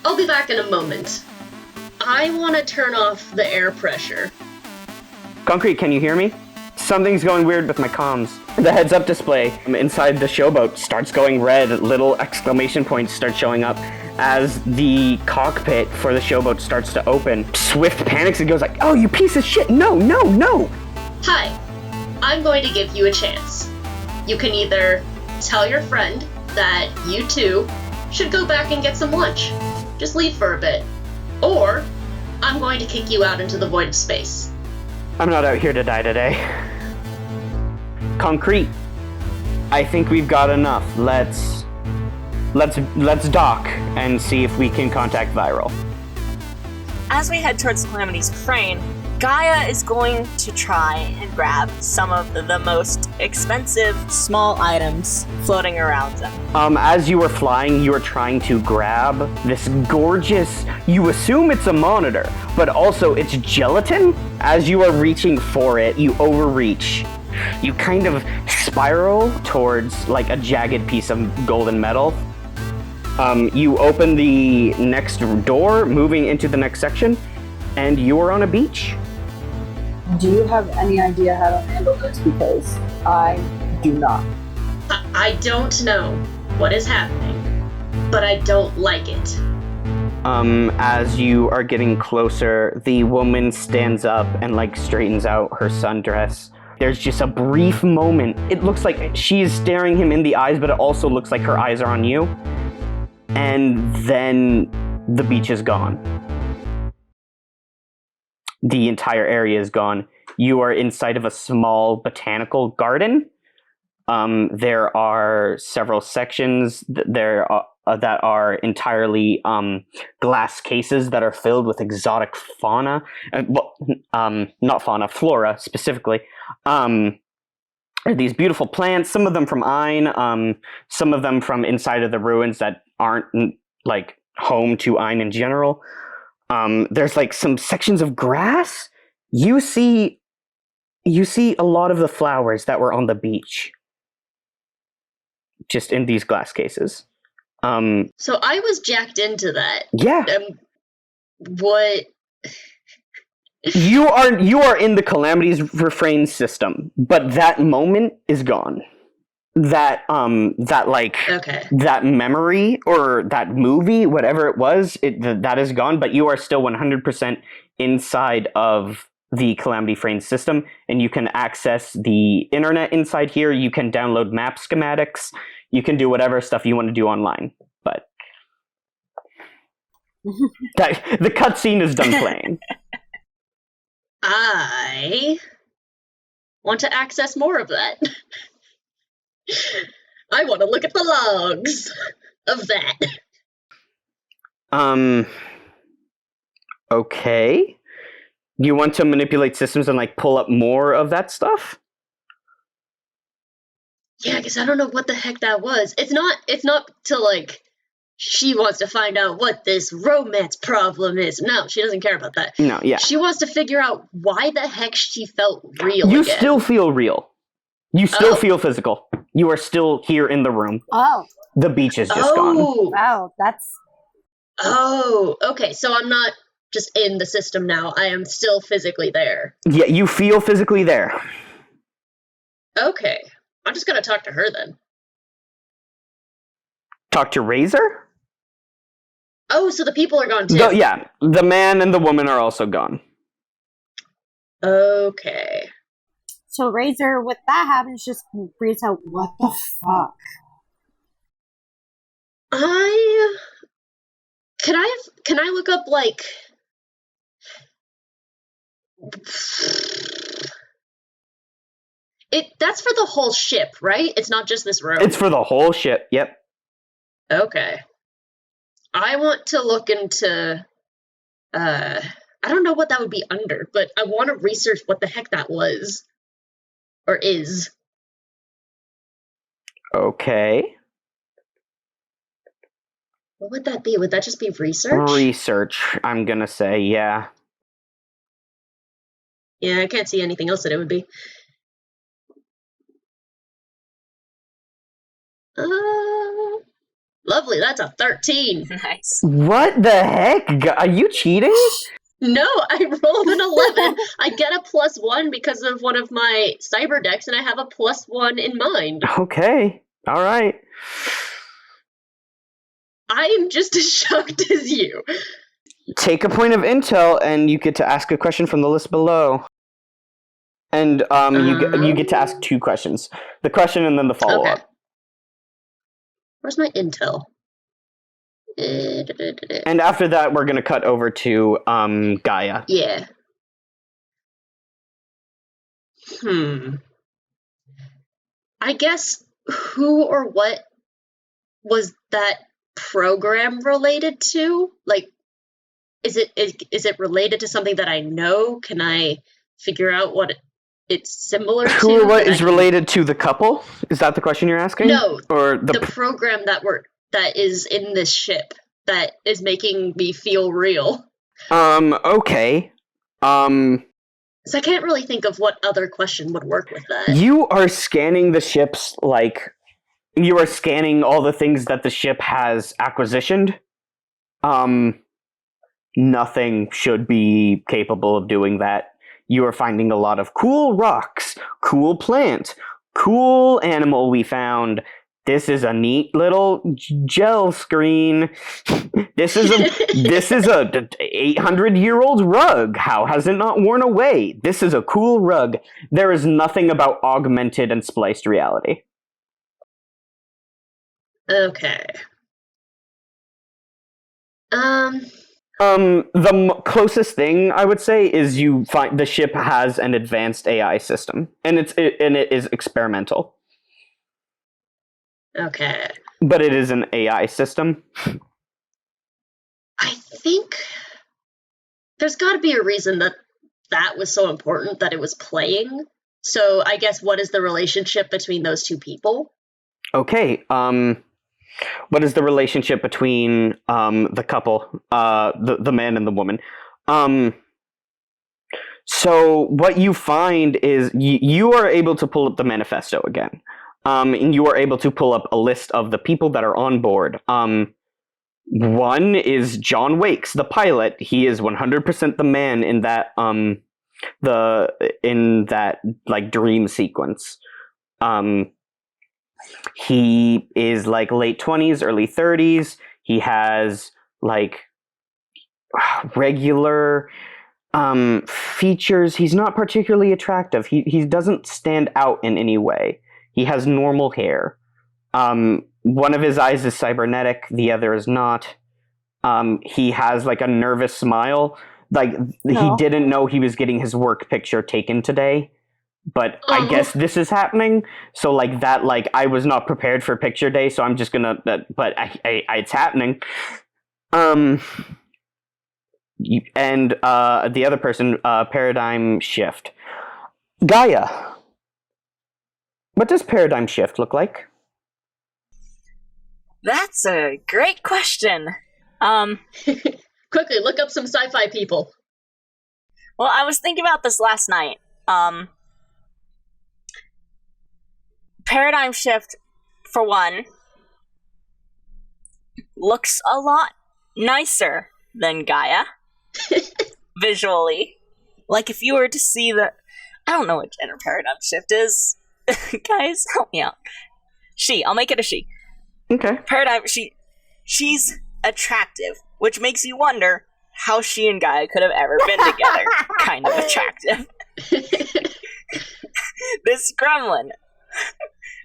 I'll be back in a moment. I want to turn off the air pressure. Concrete, can you hear me? Something's going weird with my comms. The heads-up display inside the showboat starts going red. Little exclamation points start showing up as the cockpit for the showboat starts to open. Swift panics and goes like, "Oh, you piece of shit! No, no, no!" Hi, I'm going to give you a chance. You can either tell your friend that you two should go back and get some lunch. Just leave for a bit. Or I'm going to kick you out into the void of space. I'm not out here to die today. Concrete, I think we've got enough. Let's dock and see if we can contact Viral. As we head towards Calamity's crane, Gaia is going to try and grab some of the most expensive small items floating around them. As you were flying, you were trying to grab this gorgeous, you assume it's a monitor, but also it's gelatin. As you are reaching for it, you overreach. You kind of spiral towards like a jagged piece of golden metal. You open the next door, moving into the next section, and you are on a beach. Do you have any idea how to handle this? Because I do not. I don't know what is happening, but I don't like it. As you are getting closer, the woman stands up and like straightens out her sundress. There's just a brief moment. It looks like she is staring him in the eyes, but it also looks like her eyes are on you. And then the beach is gone. The entire area is gone. You are inside of a small botanical garden. There are several sections that are entirely glass cases that are filled with exotic fauna. Not fauna, flora specifically. These beautiful plants, some of them from Ain, some of them from inside of the ruins that aren't like home to Ain in general. There's like some sections of grass. You see a lot of the flowers that were on the beach, just in these glass cases. So I was jacked into that. Yeah. What? You are in the Calamity's refrain system, but that moment is gone. That Okay. that memory or that movie, whatever it was, that is gone, but you are still 100% inside of the Calamity Frame system, and you can access the internet inside here. You can download map schematics. You can do whatever stuff you want to do online, but the cutscene is done playing. I want to access more of that. I want to look at the logs of that. Okay. You want to manipulate systems and like pull up more of that stuff? Yeah, because I don't know what the heck that was. It's not to like she wants to find out what this romance problem is. No, she doesn't care about that. No, yeah. She wants to figure out why the heck she felt real You again. still feel real. You still feel physical. You are still here in the room. Oh. The beach is just gone. Wow, that's... Oh, okay, so I'm not just in the system now. I am still physically there. Yeah, you feel physically there. Okay. I'm just gonna talk to her then. Talk to Razor? Oh, so the people are gone too. Yeah, the man and the woman are also gone. Okay. So Razor, with that happens, just breathes out, what the fuck? Can I look up, like... That's for the whole ship, right? It's not just this room. It's for the whole ship, yep. Okay. I want to look into, I don't know what that would be under, but I want to research what the heck that was. Or is. Okay. What would that be? Would that just be research? Research, I'm gonna say, yeah. Yeah, I can't see anything else that it would be. Lovely, that's a 13. Nice. What the heck? Are you cheating? No, I rolled an 11. I get a +1 because of one of my cyber decks, and I have a +1 in mind. Okay. All right. I am just as shocked as you. Take a point of intel, and you get to ask a question from the list below. And you get to ask 2 questions. The question and then the follow-up. Okay. Where's my intel? And after that, we're going to cut over to Gaia. Yeah. I guess who or what was that program related to? Like, is it related to something that I know? Can I figure out what it's similar to? Who or what is related to the couple? Is that the question you're asking? No, or the program that is in this ship that is making me feel real. Okay. So I can't really think of what other question would work with that. You are scanning the ships like you are scanning all the things that the ship has acquisitioned. Nothing should be capable of doing that. You are finding a lot of cool rocks, cool plant, cool animal we found. This is a neat little gel screen. This is a 800-year-old rug. How has it not worn away? This is a cool rug. There is nothing about augmented and spliced reality. Okay. The closest thing I would say is you find the ship has an advanced AI system, and it is experimental. Okay. But it is an AI system. I think there's got to be a reason that was so important that it was playing. So I guess what is the relationship between those two people? Okay. What is the relationship between the couple, the man and the woman? So what you find is you are able to pull up the manifesto again. And you are able to pull up a list of the people that are on board. One is John Wakes, the pilot. He is 100% the man in that like dream sequence. He is like late 20s, early 30s. He has like regular features. He's not particularly attractive. He doesn't stand out in any way. He has normal hair. One of his eyes is cybernetic, the other is not. He has like a nervous smile. Like he didn't know he was getting his work picture taken today. But I guess this is happening. So like that, like I was not prepared for picture day, so I'm just gonna but it's happening. And the other person, Paradigm Shift. Gaia. What does Paradigm Shift look like? That's a great question. Quickly, look up some sci-fi people. Well, I was thinking about this last night. Paradigm Shift, for one, looks a lot nicer than Gaia. Visually. Like, if you were to see the... I don't know what gender Paradigm Shift is. Guys, help me out. She. I'll make it a she. Okay. Paradigm, she's attractive, which makes you wonder how she and Gaia could have ever been together. Kind of attractive. This gremlin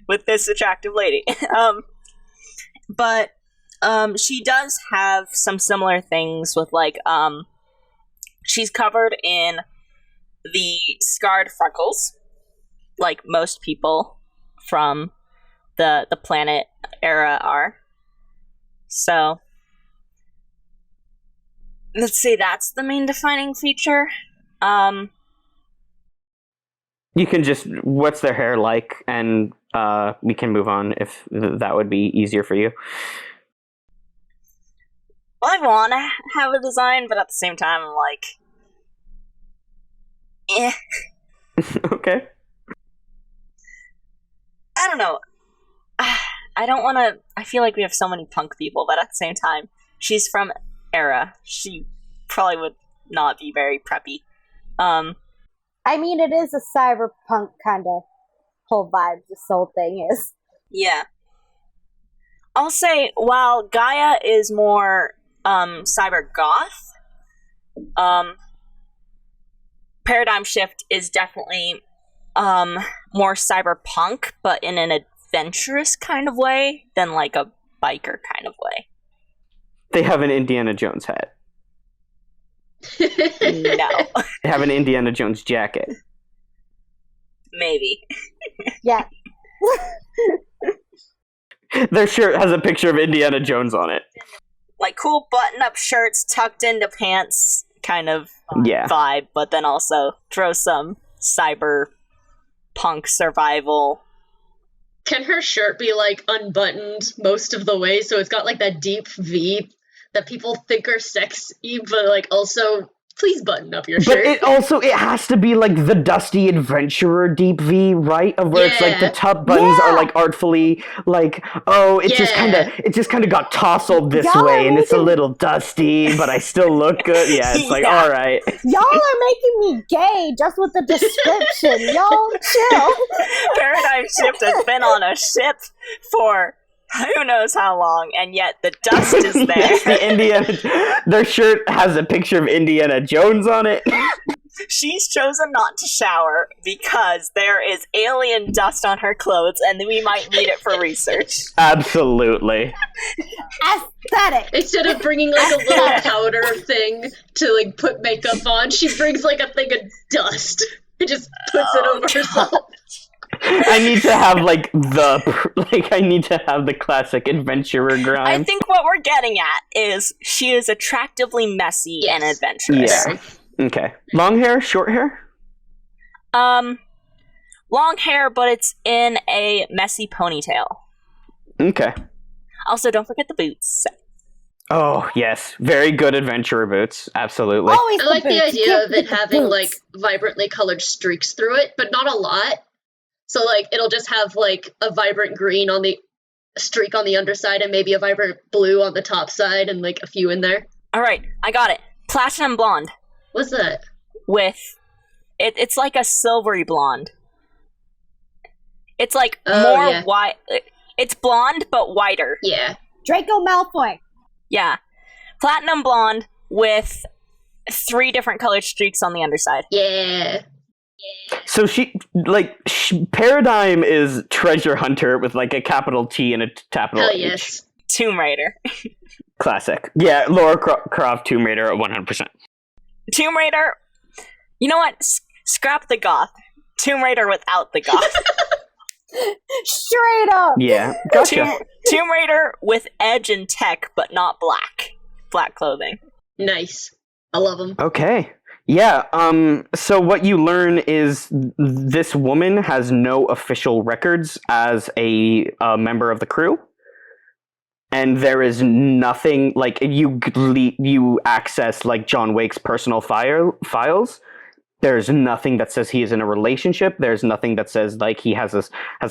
with this attractive lady. But she does have some similar things with, like, she's covered in the scarred freckles, like most people from the planet era are. So let's say that's the main defining feature. You can just, what's their hair like, and we can move on if that would be easier for you. Well, I want to have a design, but at the same time, I'm like, eh. Okay. I don't know. I don't want to. I feel like we have so many punk people, but at the same time, she's from Era. She probably would not be very preppy. I mean, it is a cyberpunk kind of whole vibe. This whole thing is. Yeah. I'll say while Gaia is more cyber goth, Paradigm Shift is definitely more cyberpunk, but in an adventurous kind of way than like a biker kind of way. They have an Indiana Jones hat. No. They have an Indiana Jones jacket. Maybe. Yeah. Their shirt has a picture of Indiana Jones on it. Like cool button-up shirts tucked into pants kind of Yeah. vibe, but then also throw some cyber punk survival. Can her shirt be like unbuttoned most of the way, so it's got like that deep V that people think are sexy, but like also please button up your But shirt. it has to be like the Dusty Adventurer deep V, right? Of where it's like the Yeah. top buttons Yeah. are like artfully like, oh, it just kind of got tousled this Y'all way, are and it's a making- little dusty, but I still look good. Yeah, it's like Yeah. all right. Y'all are making me gay just with the description. Y'all chill. Paradigm Shift has been on a ship for who knows how long, and yet the dust is It's there. the Indiana. Their shirt has a picture of Indiana Jones on it. She's chosen not to shower because there is alien dust on her clothes, and we might need it for research. Absolutely. Aesthetic. Instead of bringing like a little powder thing to like put makeup on, she brings like a thing of dust and just puts it over herself. I need to have I need to have the classic adventurer grime. I think what we're getting at is she is attractively messy and Yes. adventurous. Yeah. Okay. Long hair, short hair? Long hair, but it's in a messy ponytail. Okay. Also, don't forget the boots. Oh, yes. Very good adventurer boots. Absolutely. Always I like the boots. idea Can't of it forget the having boots. like vibrantly colored streaks through it, but not a lot. So like it'll just have like a vibrant green on the streak on the underside and maybe a vibrant blue on the top side and like a few in there. Alright, I got it. Platinum blonde. What's that? With... It's like a silvery blonde. It's like Oh, more yeah. white. It's blonde, but whiter. Yeah. Draco Malfoy. Yeah. Platinum blonde with 3 different colored streaks on the underside. Yeah. So Paradigm is treasure hunter with like a capital T and a capital Hell H. yes. Tomb Raider. Classic. Yeah, Laura Croft Tomb Raider at 100%. Tomb Raider. You know what? Scrap the goth. Tomb Raider without the goth. Straight up. Yeah. Gotcha. Tomb Raider with edge and tech, but not black. Black clothing. Nice. I love them. Okay. Yeah, so what you learn is this woman has no official records as a member of the crew. And there is nothing, like, you access, like, John Wake's personal files. There's nothing that says he is in a relationship. There's nothing that says, like, he has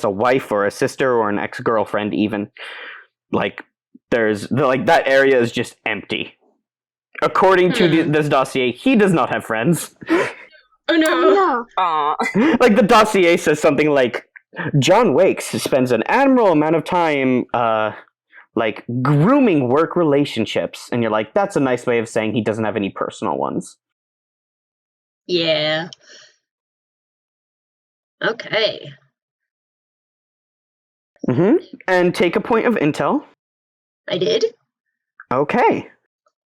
a wife or a sister or an ex-girlfriend even. Like, that area is just empty. According to this dossier, he does not have friends. Oh no. No. Aw. Like, the dossier says something like, John Wakes spends an admirable amount of time, like, grooming work relationships. And you're like, that's a nice way of saying he doesn't have any personal ones. Yeah. Okay. And take a point of intel. I did. Okay.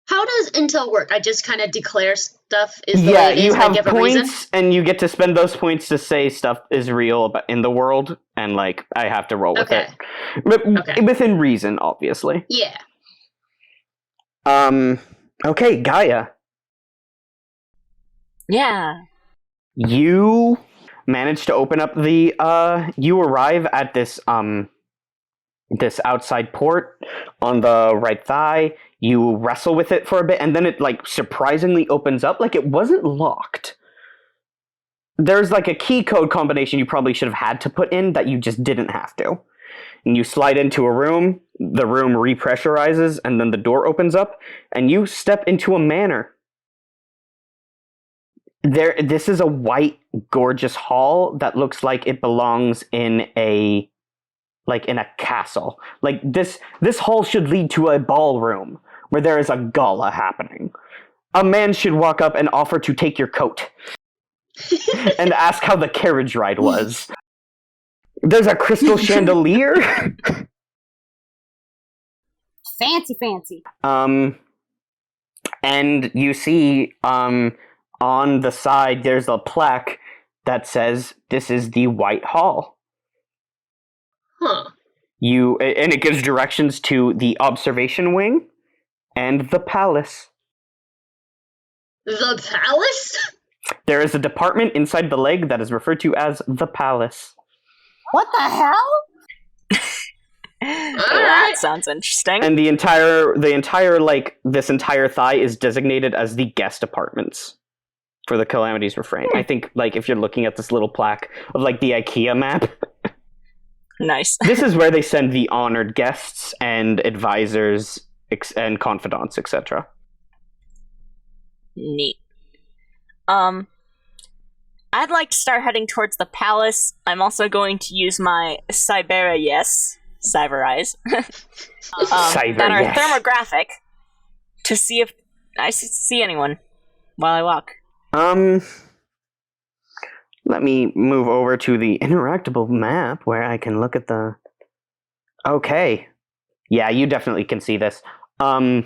How does intel work? I just kind of declare stuff is the Yeah, way it you is and I have give a reason? points, and you get to spend those points to say stuff is real in the world, and, like, I have to roll with Okay. it. But Okay. within reason, obviously. Yeah. Okay, Gaia. Yeah. You manage to open up you arrive at this outside port on the right thigh. You wrestle with it for a bit, and then it, like, surprisingly opens up. Like, it wasn't locked. There's, like, a key code combination you probably should have had to put in that you just didn't have to. and you slide into a room. The room repressurizes, and then the door opens up, and you step into a manor. This is a white, gorgeous hall that looks like it belongs in a castle. Like this hall should lead to a ballroom where there is a gala happening. A man should walk up and offer to take your coat and ask how the carriage ride was. There's a crystal chandelier. Fancy. And you see, on the side, there's a plaque that says, "This is the White Hall." Huh. And it gives directions to the observation wing and the palace. The palace? There is a department inside the leg that is referred to as the palace. What the hell? That sounds interesting. And the entire this entire thigh is designated as the guest apartments for the Calamity's Refrain. I think if you're looking at this little plaque of the IKEA map. Nice. This is where they send the honored guests and advisors and confidants, etc. Neat. I'd like to start heading towards the palace. I'm also going to use my cyber eyes that are thermographic to see if I see anyone while I walk. Let me move over to the interactable map where I can look at the... Okay. Yeah, you definitely can see this. Your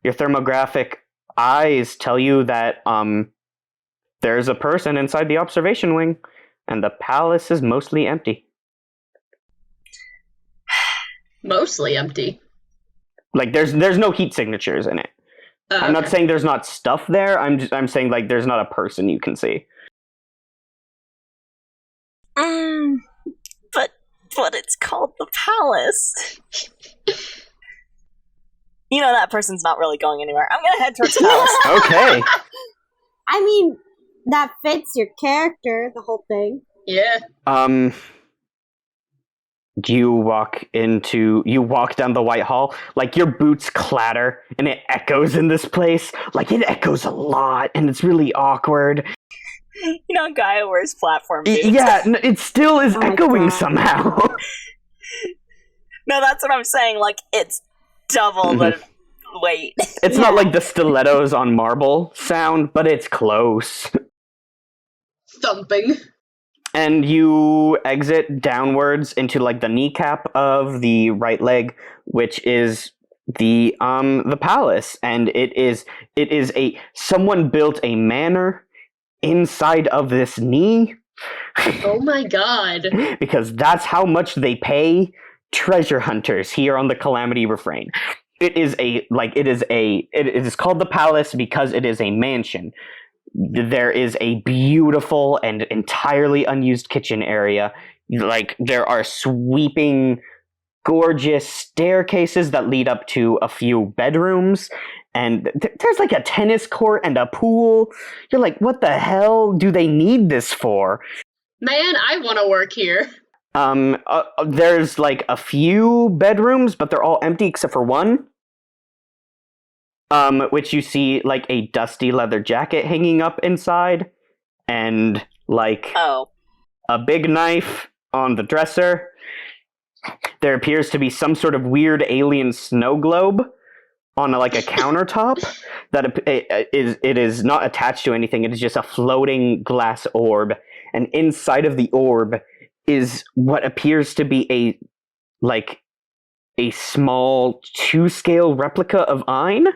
thermographic eyes tell you that there's a person inside the observation wing, and the palace is mostly empty. Mostly empty. There's no heat signatures in it. I'm not saying there's not stuff there. I'm saying there's not a person you can see. But it's called the palace. That person's not really going anywhere. I'm gonna head towards the palace. Okay. I mean, that fits your character, the whole thing. Yeah. You walk down the White Hall, your boots clatter, and it echoes in this place. It echoes a lot, and it's really awkward. Gaia wears platform boots. Yeah, it still is echoing somehow. No, that's what I'm saying. It's double the weight. It's not like the stilettos on marble sound, but it's close. Thumping. And you exit downwards into the kneecap of the right leg, which is the palace, and it is someone built a manor inside of this knee. Oh my god. Because that's how much they pay treasure hunters here on the Calamity Refrain. It is called the palace because it is a mansion. There is a beautiful and entirely unused kitchen area. There are sweeping, gorgeous staircases that lead up to a few bedrooms. And there's a tennis court and a pool. You're what the hell do they need this for? Man, I want to work here. There's a few bedrooms, but they're all empty except for one. Which you see a dusty leather jacket hanging up inside, and a big knife on the dresser. There appears to be some sort of weird alien snow globe on a countertop that it is not attached to anything. It is just a floating glass orb, and inside of the orb is what appears to be a small 2-scale replica of Ein.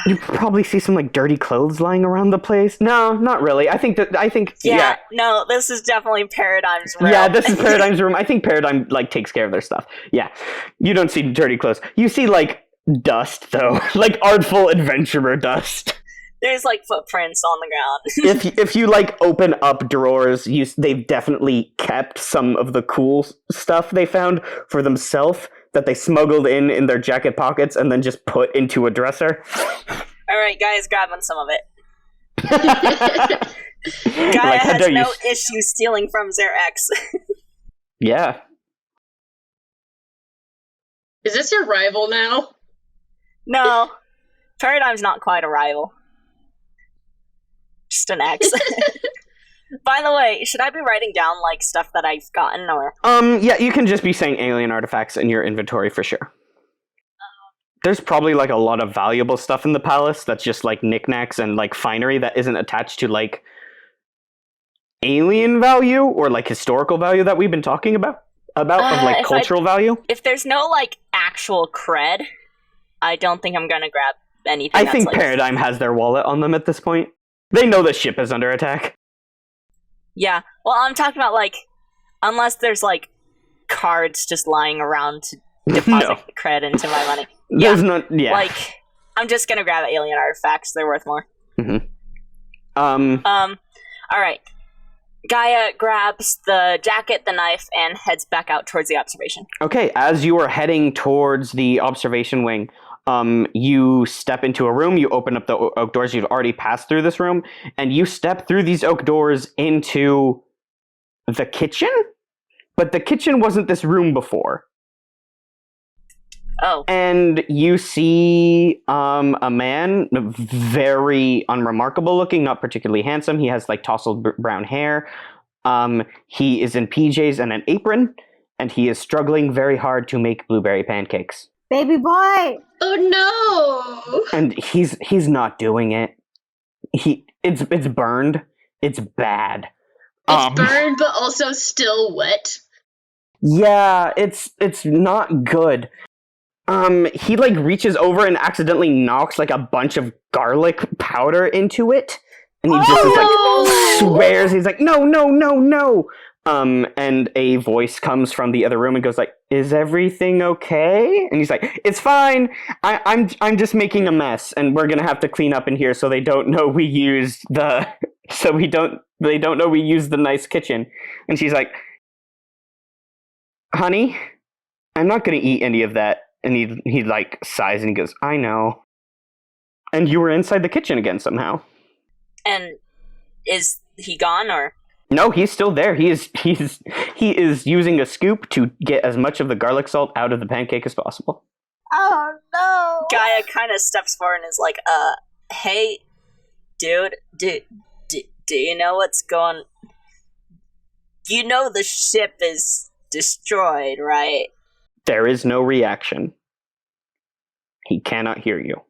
You probably see some dirty clothes lying around the place. No, not really. I think. Yeah. No, this is definitely Paradigm's room. Yeah, this is Paradigm's room. I think Paradigm takes care of their stuff. Yeah, you don't see dirty clothes. You see dust though, artful adventurer dust. There's footprints on the ground. if you open up drawers, they've definitely kept some of the cool stuff they found for themselves that they smuggled in their jacket pockets and then just put into a dresser. Alright, guys, grabbing some of it. Gaia has no issue stealing from Xerax. Yeah. Is this your rival now? No. Paradigm's not quite a rival. Just an ex. By the way, should I be writing down, like, stuff that I've gotten, or...? Yeah, you can just be saying alien artifacts in your inventory for sure. There's probably, like, a lot of valuable stuff in the palace that's just, like, knickknacks and, like, finery that isn't attached to, like, alien value or, like, historical value that we've been talking about of, like, cultural value. If there's no, like, actual cred, I don't think I'm gonna grab anything. I think like... Paradigm has their wallet on them at this point. They know the ship is under attack. Yeah, well, I'm talking about, like, unless there's, like, cards just lying around to deposit cred into my money. There's not, Like, I'm just gonna grab alien artifacts, they're worth more. Alright. Gaia grabs the jacket, the knife, and heads back out towards the observation. Okay, as you are heading towards the observation wing, you step into a room, you open up the oak doors, you've already passed through this room, and you step through these oak doors into the kitchen? But the kitchen wasn't this room before. Oh. And you see a man, very unremarkable looking, not particularly handsome. He has like tousled brown hair. He is in PJs and an apron, and he is struggling very hard to make blueberry pancakes. Baby boy! Oh no! And he's not doing it. It's burned. It's bad. It's burned, but also still wet. Yeah, it's not good. He like reaches over and accidentally knocks like a bunch of garlic powder into it, and he just is like swears. He's like, no, no, no, no. And a voice comes from the other room and goes like, "Is everything okay?" And he's like, "It's fine. I'm just making a mess, and we're gonna have to clean up in here so they don't know we used the they don't know we used the nice kitchen." And she's like, "Honey, I'm not gonna eat any of that." And he like sighs and he goes, "I know." And you were inside the kitchen again somehow. And is he gone or? No, he's still there. He is using a scoop to get as much of the garlic salt out of the pancake as possible. Oh no! Gaia kind of steps forward and is like, hey, dude, do you know what's going? You know the ship is destroyed, right? There is no reaction. He cannot hear you.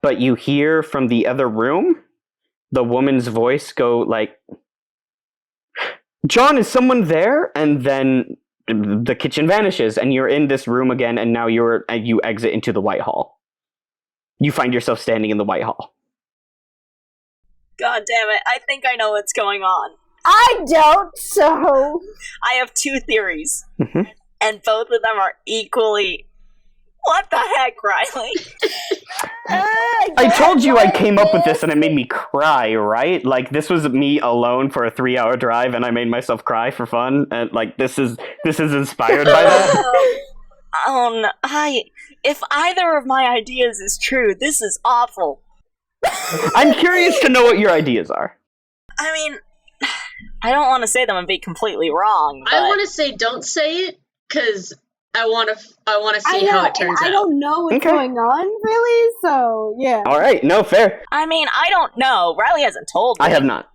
But you hear from the other room the woman's voice go like, "John, is someone there?" And then the kitchen vanishes and you're in this room again, and now you exit into the White Hall. You find yourself standing in the White Hall. God damn it, I think I know what's going on. I don't, so... I have two theories. Mm-hmm. And both of them are equally... What the heck, Riley? I told you I came up with this and it made me cry, right? Like, this was me alone for a 3-hour drive and I made myself cry for fun. And, like, this is inspired by that. Oh, no. If either of my ideas is true, this is awful. I'm curious to know what your ideas are. I mean... I don't want to say them and be completely wrong. But... I want to say don't say it, because I want to see how it turns out. I don't know what's going on, really, so, yeah. Alright, no, fair. I mean, I don't know. Riley hasn't told me. I have not.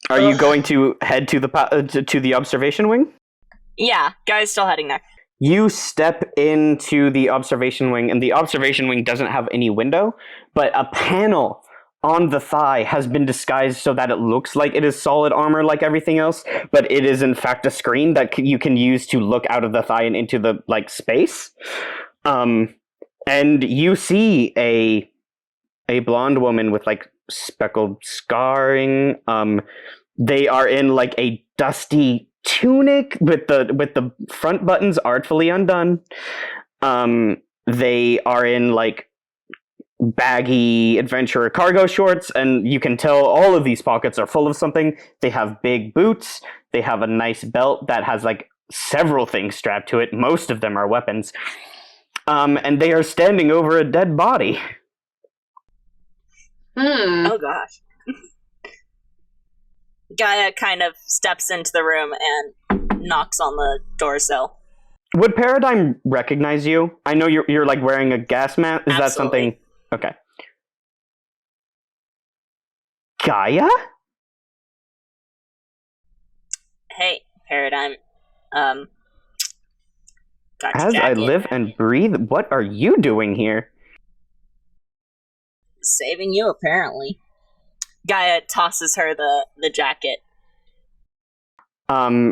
Are you going to head to the observation wing? Yeah, guy's still heading there. You step into the observation wing, and the observation wing doesn't have any window, but a panel on the thigh has been disguised so that it looks like it is solid armor like everything else, but it is in fact a screen that you can use to look out of the thigh and into the like space. And you see a blonde woman with like speckled scarring. They are in like a dusty tunic with the front buttons artfully undone. They are in like baggy adventurer cargo shorts, and you can tell all of these pockets are full of something. They have big boots. They have a nice belt that has like several things strapped to it. Most of them are weapons. And they are standing over a dead body. Oh gosh. Gaia kind of steps into the room and knocks on the door sill. Would Paradigm recognize you? I know you're like wearing a gas mask. Is that something? Okay. Gaia? Hey, Paradigm. As I live and breathe, what are you doing here? Saving you, apparently. Gaia tosses her the jacket.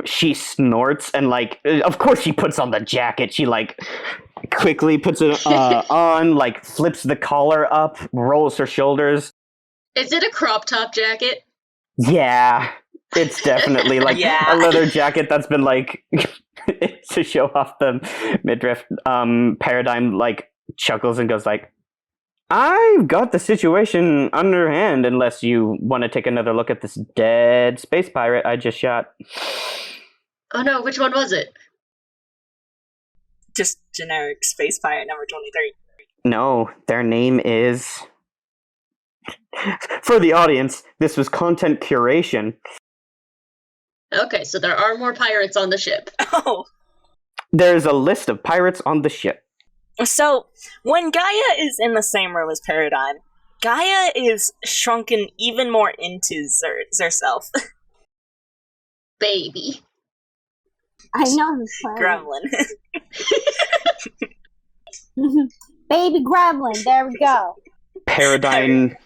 She snorts and, like, of course she puts on the jacket. She, like, quickly puts it on, like, flips the collar up, rolls her shoulders. Is it a crop top jacket? Yeah, it's definitely, like, a leather jacket that's been, like, to show off the midriff. Paradigm, like, chuckles and goes, like, I've got the situation underhand unless you want to take another look at this dead space pirate I just shot. Oh no, which one was it? Just generic space pirate number 23. No, their name is... For the audience, this was content curation. Okay, so there are more pirates on the ship. Oh. There's a list of pirates on the ship. So, when Gaia is in the same room as Paradigm, Gaia is shrunken even more into herself. Baby. I know. Gremlin. Baby gremlin, there we go. Paradigm,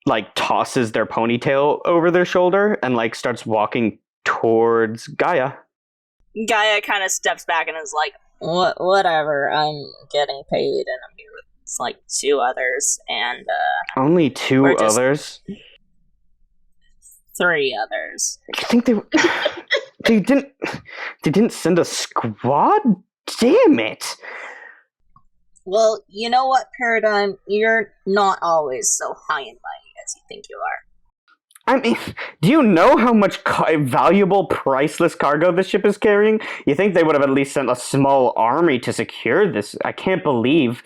like, tosses their ponytail over their shoulder and, like, starts walking towards Gaia. Gaia kind of steps back and is like, whatever, I'm getting paid and I'm here with like 2 others and only 2 others? 3 others. You think they didn't send a squad? Damn it. Well, you know what, Paradigm? You're not always so high and mighty as you think you are. I mean, do you know how much valuable, priceless cargo this ship is carrying? You think they would have at least sent a small army to secure this? I can't believe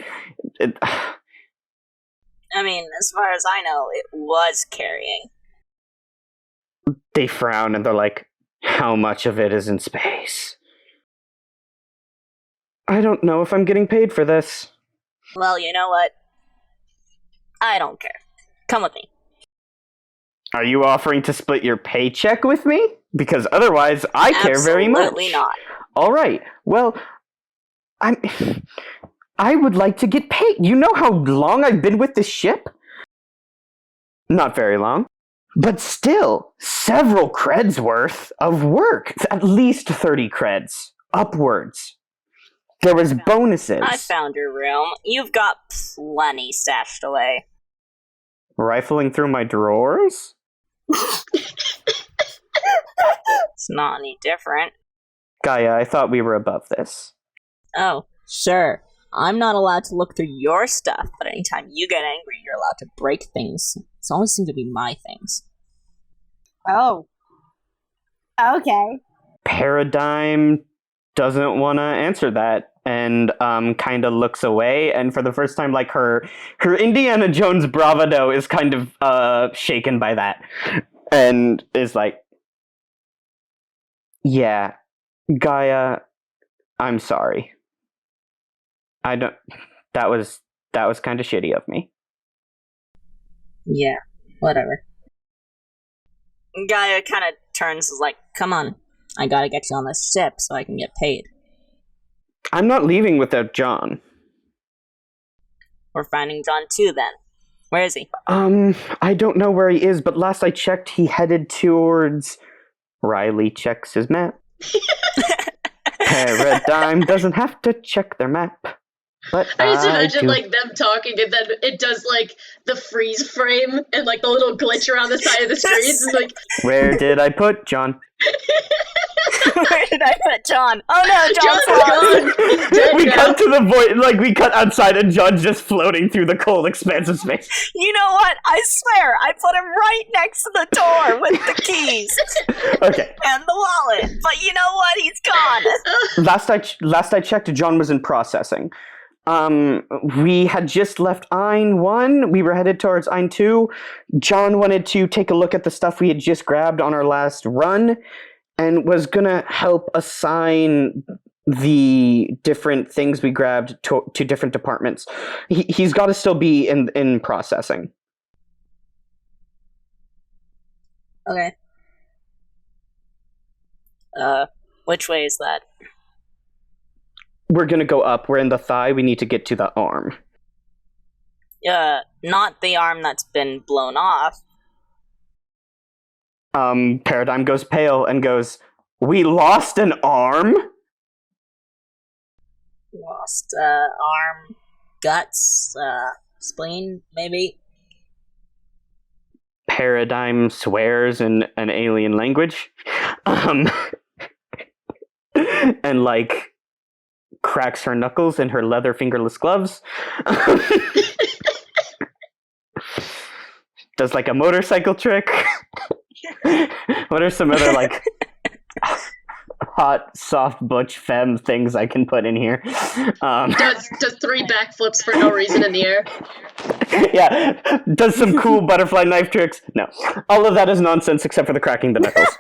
it. I mean, as far as I know, it was carrying. They frown and they're like, how much of it is in space? I don't know if I'm getting paid for this. Well, you know what? I don't care. Come with me. Are you offering to split your paycheck with me? Because otherwise, I care very much. Absolutely not. All right. Well, I would like to get paid. You know how long I've been with this ship? Not very long. But still, several creds worth of work. At least 30 creds. Upwards. There was bonuses. I found your room. You've got plenty stashed away. Rifling through my drawers? It's not any different. Gaia, I thought we were above this. Oh, sure. I'm not allowed to look through your stuff, but anytime you get angry, you're allowed to break things. It's always seemed to be my things. Oh. Okay. Paradigm doesn't want to answer that and kind of looks away, and for the first time, like, her Indiana Jones bravado is kind of shaken by that, and is like, yeah, Gaia, I'm sorry. That was kind of shitty of me. Yeah, whatever. Gaia kind of turns, is like, come on, I gotta get you on this ship so I can get paid. I'm not leaving without John. We're finding John too, then. Where is he? I don't know where he is, but last I checked, he headed towards... Riley checks his map. Paradigm doesn't have to check their map. But I just imagine, do. like, them talking, and then it does, like, the freeze frame, and, like, the little glitch around the side of the screen, and, like... Where did I put John? Where did I put John? Oh no, John's gone! Dead We now. cut to the void, like, we cut outside and John's just floating through the cold expanse of space. You know what? I swear, I put him right next to the door with the keys. Okay. And the wallet. But you know what? He's gone. Last I checked, John was in processing. We had just left Ein 1. We were headed towards Ein 2. John wanted to take a look at the stuff we had just grabbed on our last run and was gonna help assign the different things we grabbed to different departments. He's got to still be in processing. Okay. Which way is that? We're gonna go up. We're in the thigh. We need to get to the arm. Not the arm that's been blown off. Paradigm goes pale and goes, "We lost an arm?" Lost, arm, guts, spleen, maybe? Paradigm swears in an alien language. And, like, cracks her knuckles in her leather fingerless gloves. Does, like, a motorcycle trick. What are some other, like, hot, soft, butch femme things I can put in here? Does 3 backflips for no reason in the air. Yeah, does some cool butterfly knife tricks. No, all of that is nonsense except for the cracking the knuckles.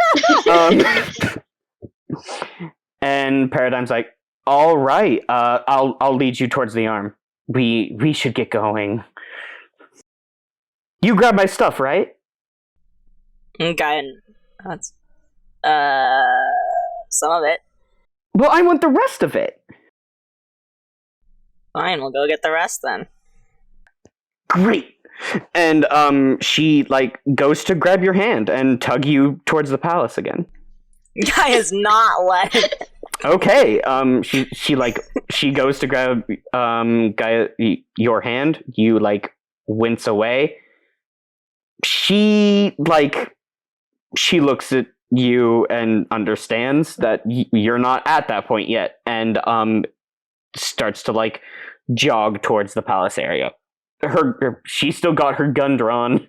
And Paradigm's like, "All right, I'll lead you towards the arm. We should get going. You grab my stuff, right?" Okay, that's some of it. Well, I want the rest of it. Fine, we'll go get the rest then. Great. And she, like, goes to grab your hand and tug you towards the palace again. Guy is not letting. Okay. She goes to grab Gaia, your hand. You, like, wince away. She looks at you and understands that you're not at that point yet, and starts to, like, jog towards the palace area. She still got her gun drawn.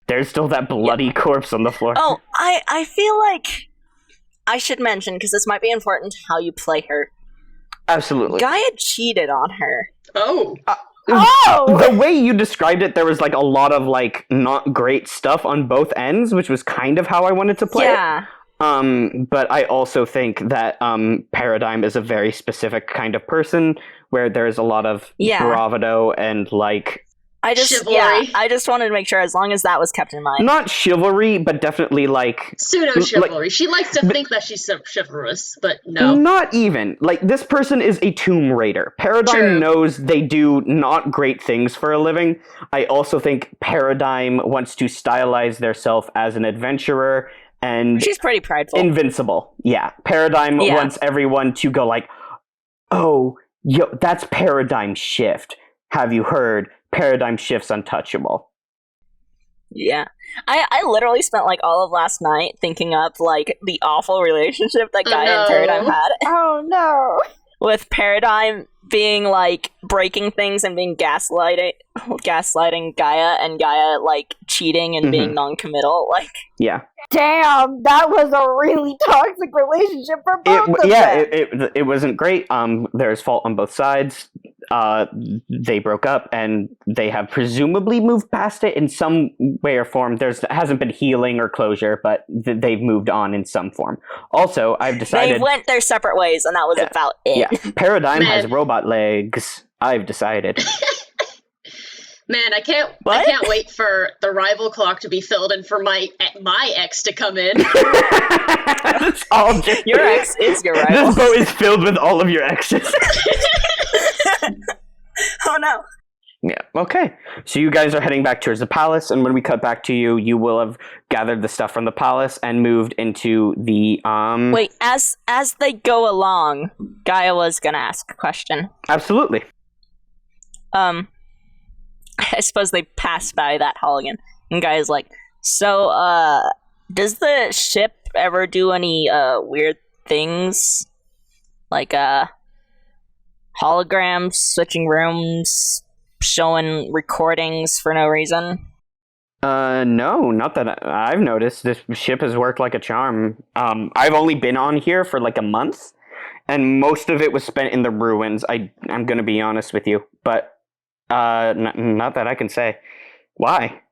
There's still that bloody corpse on the floor. Oh, I feel like I should mention, because this might be important, how you play her. Absolutely. Gaia cheated on her. Oh. The way you described it, there was, like, a lot of, like, not great stuff on both ends, which was kind of how I wanted to play it. But I also think that Paradigm is a very specific kind of person where there's a lot of bravado and, like, chivalry. Yeah, I just wanted to make sure, as long as that was kept in mind. Not chivalry, but definitely, like, pseudo-chivalry. She likes to think that she's chivalrous, but no. Not even. Like, this person is a tomb raider. Paradigm knows they do not great things for a living. I also think Paradigm wants to stylize theirself as an adventurer, and she's pretty prideful. Invincible. Yeah. Paradigm wants everyone to go like, "Oh, yo, that's Paradigm Shift. Have you heard? Paradigm Shift's untouchable." Yeah. I literally spent, like, all of last night thinking up, like, the awful relationship that Gaia and Paradigm had. Oh no. With Paradigm being, like, breaking things and being gaslighting Gaia, and Gaia, like, cheating and being non-committal. Like, yeah. Damn, that was a really toxic relationship for both of them. Yeah, it wasn't great. There's fault on both sides. They broke up, and they have presumably moved past it in some way or form. There hasn't been healing or closure, but they've moved on in some form. Also, I've decided... They went their separate ways, and that was about it. Yeah, Paradigm has robot legs. I've decided. Man, I can't wait for the rival clock to be filled and for my ex to come in. That's all your ex is your rival. This boat is filled with all of your exes. Oh no. Yeah, okay. So you guys are heading back towards the palace, and when we cut back to you, you will have gathered the stuff from the palace and moved into the Wait, as they go along, Gaia was gonna ask a question. Absolutely. I suppose they pass by that hall again, and Gaia's like, "So, does the ship ever do any weird things? Like holograms, switching rooms, showing recordings for no reason?" No, not that I've noticed. This ship has worked like a charm. I've only been on here for like a month, and most of it was spent in the ruins. I'm gonna be honest with you, but not that I can say. Why?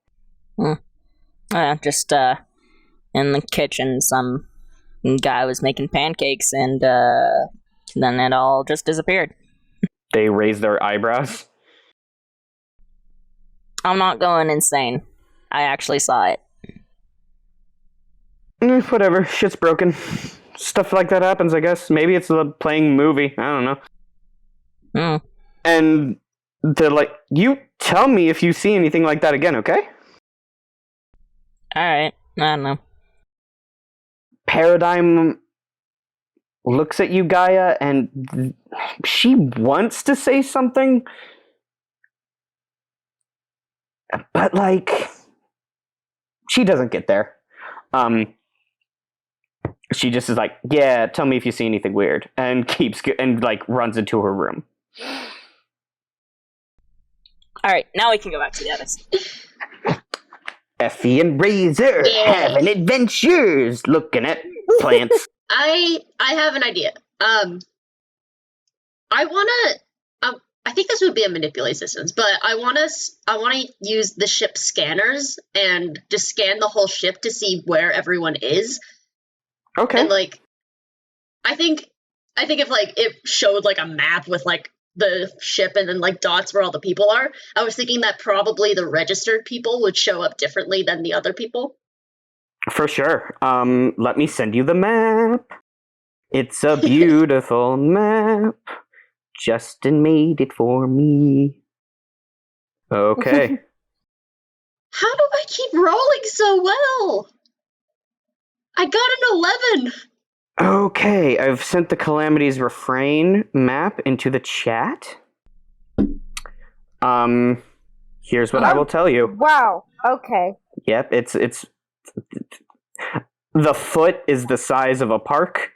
Just in the kitchen, some guy was making pancakes, and then it all just disappeared. They raised their eyebrows. I'm not going insane. I actually saw it. Whatever, shit's broken. Stuff like that happens, I guess. Maybe it's a playing movie. I don't know. And they're like, you tell me if you see anything like that again, okay? Alright, I don't know. Paradigm looks at you, Gaia, and she wants to say something, but, like, she doesn't get there. She just is like, yeah, tell me if you see anything weird, and runs into her room. Alright, now we can go back to the others. Effie and Razor having adventures, looking at plants. I have an idea. I think this would be a manipulate systems, but I want to use the ship scanners and just scan the whole ship to see where everyone is. Okay. And like, I think if like it showed like a map with like the ship and then like dots where all the people are, I was thinking that probably the registered people would show up differently than the other people. For sure. Let me send you the map. It's a beautiful map. Justin made it for me. Okay. How do I keep rolling so well? I got an 11. Okay, I've sent the Calamity's Refrain map into the chat. Here's what I will tell you. Wow. Okay. Yep, it's the foot is the size of a park.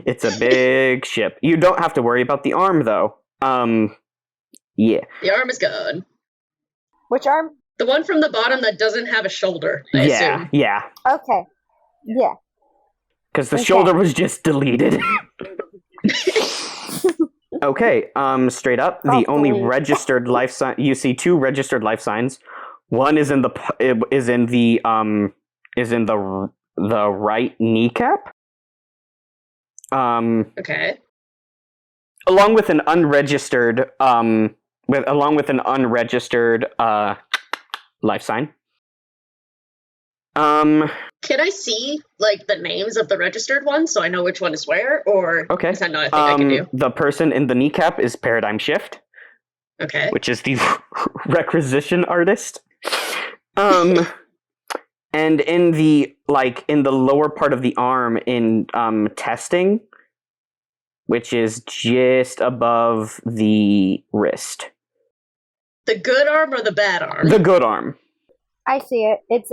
It's a big ship. You don't have to worry about the arm, though. Yeah. The arm is gone. Which arm? The one from the bottom that doesn't have a shoulder, I assume. Yeah. Okay. Yeah. Because the shoulder was just deleted. Okay, straight up, the only registered life sign, you see two registered life signs. One is in the right kneecap. Okay. Along with an unregistered life sign. Can I see like the names of the registered ones so I know which one is where, or is that not a thing I can do? The person in the kneecap is Paradigm Shift. Okay. Which is the requisition artist. And in the lower part of the arm in testing, which is just above the wrist. The good arm or the bad arm? The good arm. I see it. It's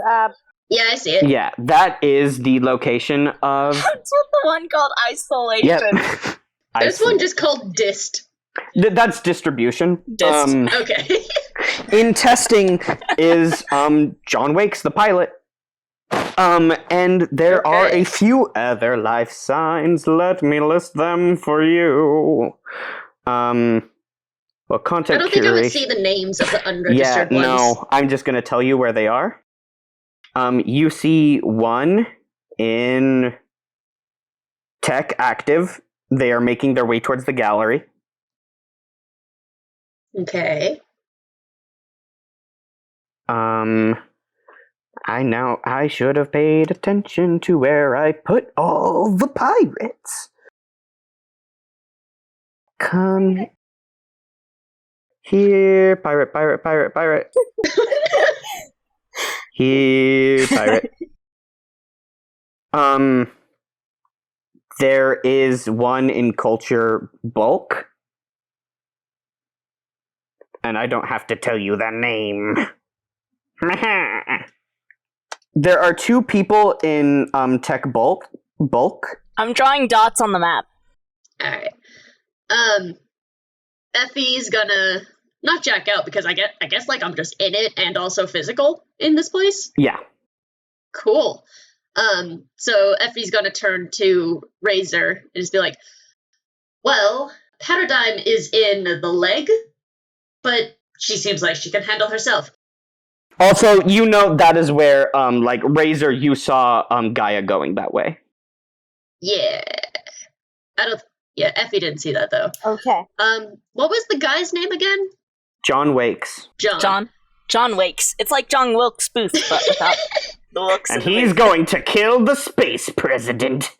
Yeah, I see it. Yeah, that is the location of. That's what the one called isolation. Yep. This one just called dist. That's distribution. Dist. Okay. In testing is John Wakes, the pilot. And there are a few other life signs. Let me list them for you. Well, content I don't think curation. I would see the names of the unregistered ones. No, I'm just going to tell you where they are. You see one in Tech Active. They are making their way towards the gallery. Okay. I should have paid attention to where I put all the pirates. Come here, pirate. Here, pirate. There is one in culture bulk. And I don't have to tell you the name. There are two people in tech bulk. I'm drawing dots on the map. Alright. Effie's gonna not jack out because I guess like I'm just in it and also physical in this place. Yeah. Cool. So Effie's gonna turn to Razor and just be like, Well, Paradigm is in the leg, but she seems like she can handle herself. Also, that is where, Razor, you saw Gaia going that way. Yeah. Yeah, Effie didn't see that, though. Okay. What was the guy's name again? John Wakes. John Wakes. It's like John Wilkes Booth, but without the looks. And he's going to kill the space president.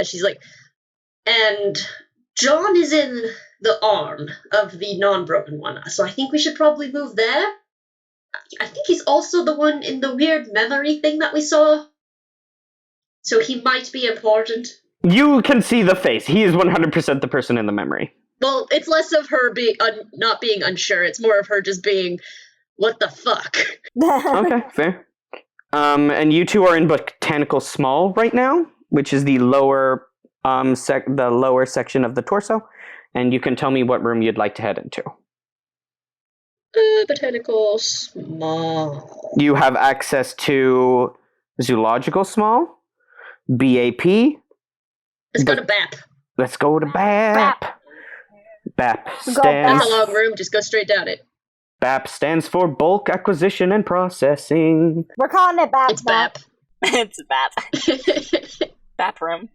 She's like, and John is in the arm of the non-broken one, so I think we should probably move there. I think he's also the one in the weird memory thing that we saw. So he might be important. You can see the face. He is 100% the person in the memory. Well, it's less of her not being unsure. It's more of her just being, what the fuck? Okay, fair. And you two are in Botanical Small right now, which is the lower section of the torso. And you can tell me what room you'd like to head into. Botanical Small. You have access to Zoological Small, BAP. Let's go to BAP. Let's go to BAP. BAP That's stands. a long room. Just go straight down it. BAP stands for Bulk Acquisition and Processing. We're calling it BAP. It's BAP. It's BAP. BAP room.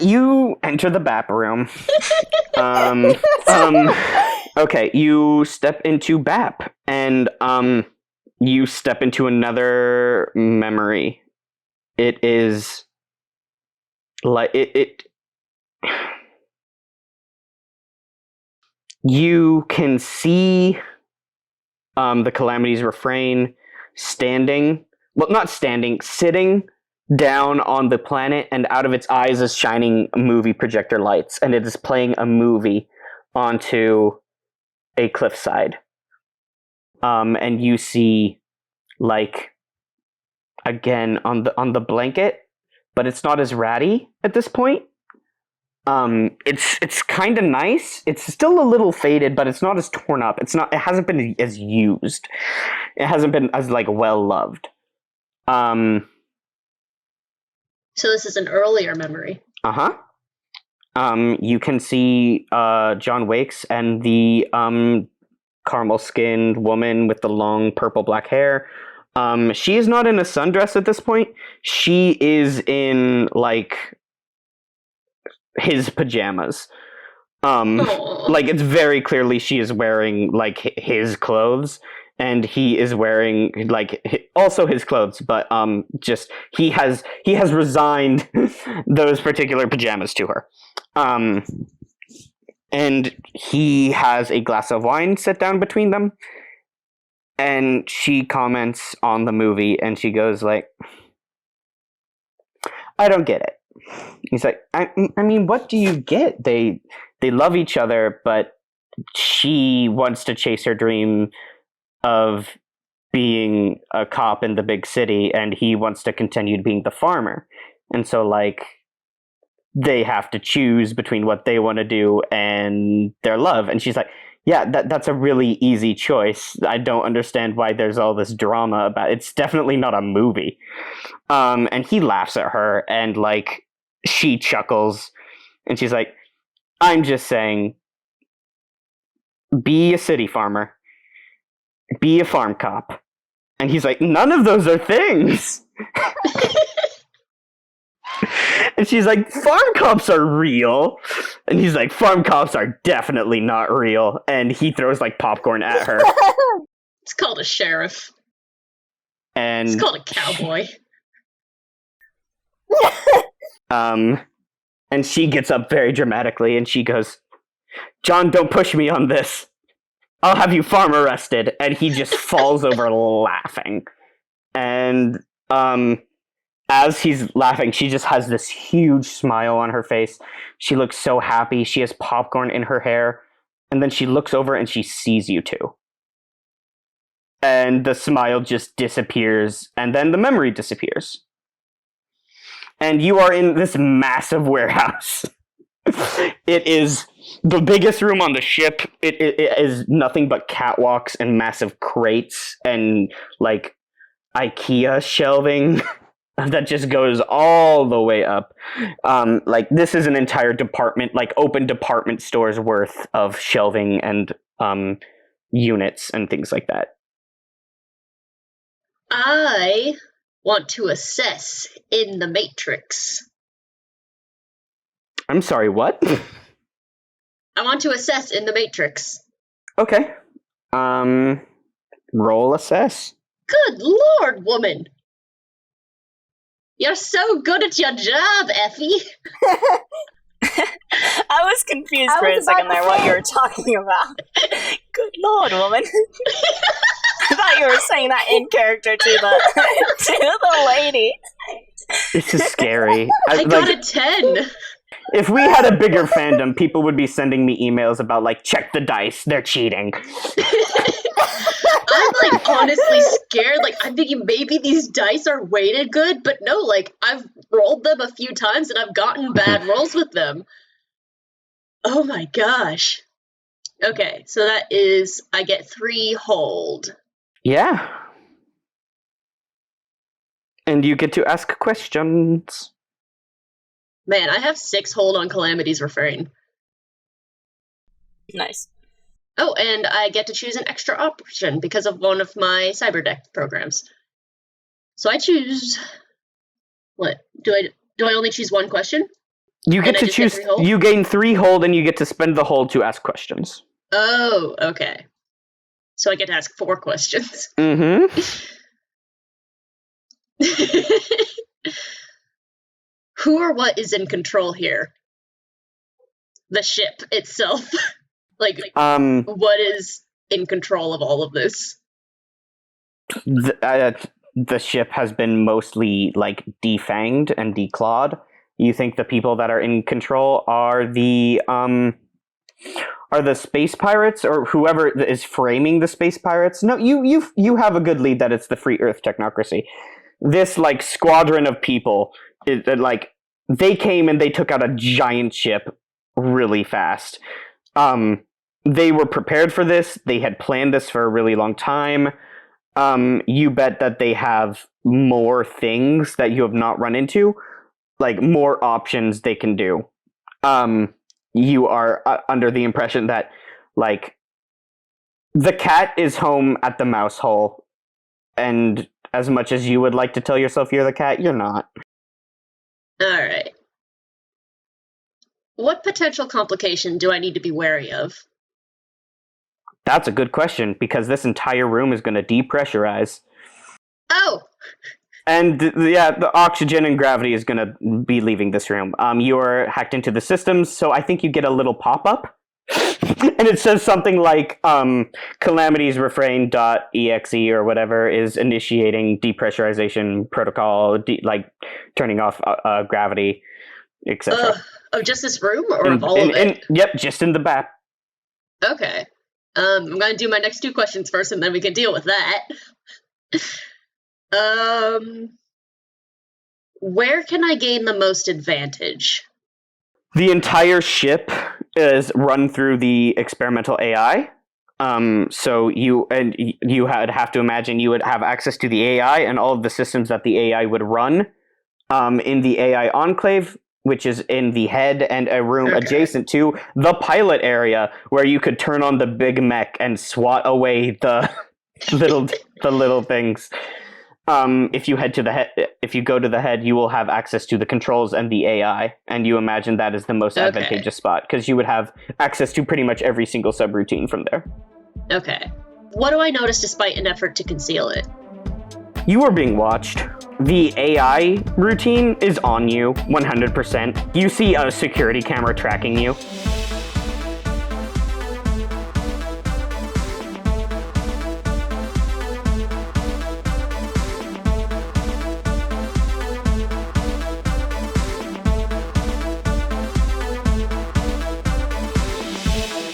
You enter the BAP room. Okay, you step into BAP, and you step into another memory. It is like it. You can see the Calamity's Refrain sitting down on the planet, and out of its eyes is shining movie projector lights, and it is playing a movie onto a cliffside. And you see, again on the blanket, but it's not as ratty at this point. It's kind of nice. It's still a little faded, but it's not as torn up. It hasn't been as used. It hasn't been as well loved. So this is an earlier memory. Uh-huh. You can see John Wakes and the caramel-skinned woman with the long purple-black hair. She is not in a sundress at this point. She is in, his pajamas. It's very clearly she is wearing, his clothes. And he is wearing also his clothes, but just he has resigned those particular pajamas to her, and he has a glass of wine set down between them, and she comments on the movie, and she goes I don't get it. He's like, I mean, what do you get? They love each other, but she wants to chase her dream of being a cop in the big city, and he wants to continue being the farmer. And so, they have to choose between what they want to do and their love. And she's like, yeah, that's a really easy choice. I don't understand why there's all this drama about it. It's definitely not a movie. And he laughs at her, and, she chuckles, and she's like, I'm just saying, be a city farmer. Be a farm cop. And he's like, none of those are things. And she's like, farm cops are real. And he's like, farm cops are definitely not real. And he throws popcorn at her. It's called a sheriff. And it's called a cowboy. And she gets up very dramatically and she goes, John, don't push me on this. I'll have you farm arrested. And he just falls over laughing. And as he's laughing, she just has this huge smile on her face. She looks so happy. She has popcorn in her hair. And then she looks over and she sees you two. And the smile just disappears. And then the memory disappears. And you are in this massive warehouse. It is the biggest room on the ship. It is nothing but catwalks and massive crates and IKEA shelving. that just goes all the way up. Like, this is an entire department, like open department stores worth of shelving and units and things like that. I want to assess in the Matrix. I'm sorry, what? I want to assess in the Matrix. Okay. Roll assess. Good lord, woman! You're so good at your job, Effie! I was confused for a second there what you were talking about. Good lord, woman. I thought you were saying that in character to the lady. This is scary. I got a 10! If we had a bigger fandom, people would be sending me emails about, like, check the dice, they're cheating. I'm, like, honestly scared. Like, I'm thinking maybe these dice are weighted good, but no, like, I've rolled them a few times and I've gotten bad rolls with them. Oh my gosh. Okay, so that is, I get 3 hold. Yeah. And you get to ask questions. Man, I have 6 hold on Calamity's Refrain. Nice. Oh, and I get to choose an extra option because of one of my cyberdeck programs. So I choose... What? Do I only choose one question? You get to choose... You gain 3 hold and you get to spend the hold to ask questions. Oh, okay. So I get to ask 4 questions. Mm-hmm. Who or what is in control here? The ship itself. Like, what is in control of all of this? The ship has been mostly, like, defanged and declawed. You think the people that are in control are the space pirates or whoever is framing the space pirates? No, you have a good lead that it's the Free Earth technocracy. This, like, squadron of people, like, they came and they took out a giant ship really fast. They were prepared for this. They had planned this for a really long time. You bet that they have more things that you have not run into, like more options they can do. You are under the impression that, like, the cat is home at the mouse hole, and as much as you would like to tell yourself you're the cat, you're not. Alright. What potential complication do I need to be wary of? That's a good question, because this entire room is going to depressurize. Oh! And, yeah, the oxygen and gravity is going to be leaving this room. You're hacked into the systems, so I think you get a little pop-up. And it says something like, Calamity's Refrain.exe or whatever is initiating depressurization protocol, like turning off gravity, etc. Of just this room, or of all of it? Yep, just in the back. Okay. I'm gonna do my next 2 questions first, and then we can deal with that. Where can I gain the most advantage? The entire ship is run through the experimental AI. So you would have to imagine you would have access to the AI and all of the systems that the AI would run in the AI enclave, which is in the head and a room adjacent to the pilot area where you could turn on the big mech and swat away the little things. If you go to the head, you will have access to the controls and the AI, and you imagine that is the most advantageous spot because you would have access to pretty much every single subroutine from there. Okay. What do I notice despite an effort to conceal it? You are being watched. The AI routine is on you 100%. You see a security camera tracking you.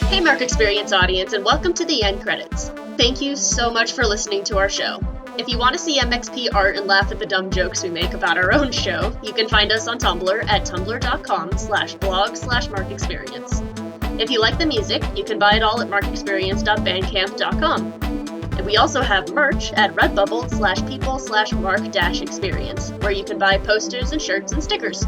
Hey Mark Experience audience, and welcome to the end credits. Thank you so much for listening to our show. If you want to see MXP art and laugh at the dumb jokes we make about our own show, you can find us on Tumblr at tumblr.com/blog/markexperience. If you like the music, you can buy it all at markexperience.bandcamp.com. And we also have merch at redbubble.people/mark-experience, where you can buy posters and shirts and stickers.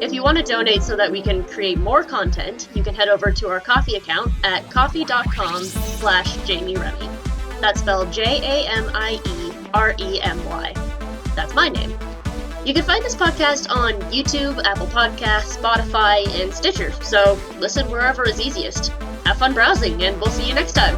If you want to donate so that we can create more content, you can head over to our Ko-fi account at ko-fi.com/Jamie Remy. That's spelled JAMIEREMY. That's my name. You can find this podcast on YouTube, Apple Podcasts, Spotify, and Stitcher, so listen wherever is easiest. Have fun browsing, and we'll see you next time.